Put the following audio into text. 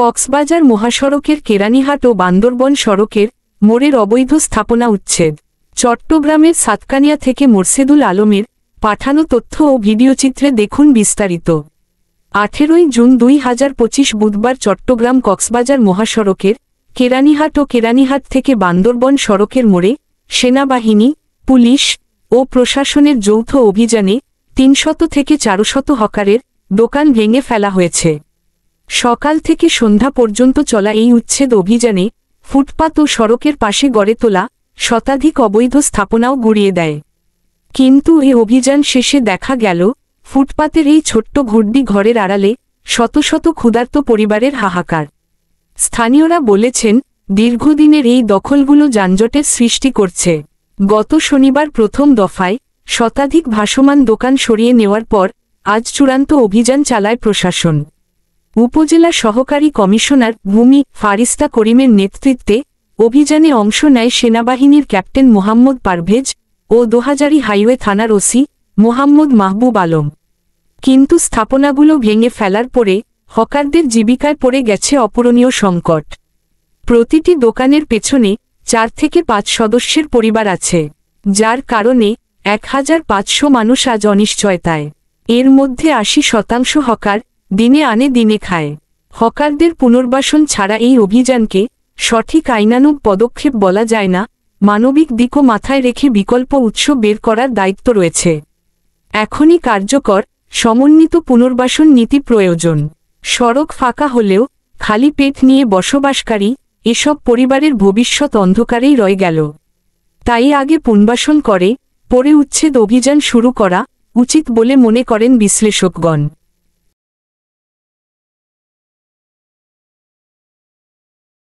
কক্সবাজার মহাসড়কের কেরানীহাট ও বান্দরবন সড়কের মোড়ের অবৈধ স্থাপনা উচ্ছেদ। চট্টগ্রামের সাতকানিয়া থেকে মোরশেদুল আলমের পাঠানো তথ্য ও ভিডিওচিত্রে দেখুন বিস্তারিত। 18 জুন 2025 বুধবার চট্টগ্রাম কক্সবাজার মহাসড়কের কেরানীহাট ও কেরানীহাট থেকে বান্দরবন সড়কের মোড়ে সেনাবাহিনী, পুলিশ ও প্রশাসনের যৌথ অভিযানে 300 থেকে 400 হকারের দোকান ভেঙে ফেলা হয়েছে। সকাল থেকে সন্ধ্যা পর্যন্ত চলা এই উচ্ছেদ অভিযানে ফুটপাত ও সড়কের পাশে গড়ে তোলা শতাধিক অবৈধ স্থাপনাও গুড়িয়ে দেয়। কিন্তু এই অভিযান শেষে দেখা গেল ফুটপাতের এই ছোট্ট ঘুড্ডি ঘরের আড়ালে শত শত ক্ষুধার্ত পরিবারের হাহাকার। স্থানীয়রা বলেছেন, দীর্ঘদিনের এই দখলগুলো যানজটের সৃষ্টি করছে। গত শনিবার প্রথম দফায় শতাধিক ভাসমান দোকান সরিয়ে নেওয়ার পর আজ চূড়ান্ত অভিযান চালায় প্রশাসন। উপজেলা সহকারী কমিশনার ভূমি ফারিস্তা করিমের নেতৃত্বে অভিযানে অংশ নেয় সেনাবাহিনীর ক্যাপ্টেন মোহাম্মদ পারভেজ ও দোহাজারী হাইওয়ে থানার ওসি মোহাম্মদ মাহবুব আলম। কিন্তু স্থাপনাগুলো ভেঙে ফেলার পরে হকারদের জীবিকায় পড়ে গেছে অপূরণীয় সংকট। প্রতিটি দোকানের পেছনে 4 থেকে 5 সদস্যের পরিবার আছে, যার কারণে 1500 মানুষ আজ অনিশ্চয়তায়। এর মধ্যে 80% হকার দিনে আনে দিনে খায়। হকারদের পুনর্বাসন ছাড়া এই অভিযানকে সঠিক আইনানুগ পদক্ষেপ বলা যায় না। মানবিক দিকও মাথায় রেখে বিকল্প উৎস বের করার দায়িত্ব রয়েছে। এখনই কার্যকর সমন্বিত পুনর্বাসন নীতি প্রয়োজন। সড়ক ফাঁকা হলেও খালি পেট নিয়ে বসবাসকারী এসব পরিবারের ভবিষ্যৎ অন্ধকারেই রয়ে গেল। তাই আগে পুনর্বাসন করে পরে উচ্ছেদ অভিযান শুরু করা উচিত বলে মনে করেন বিশ্লেষকগণ।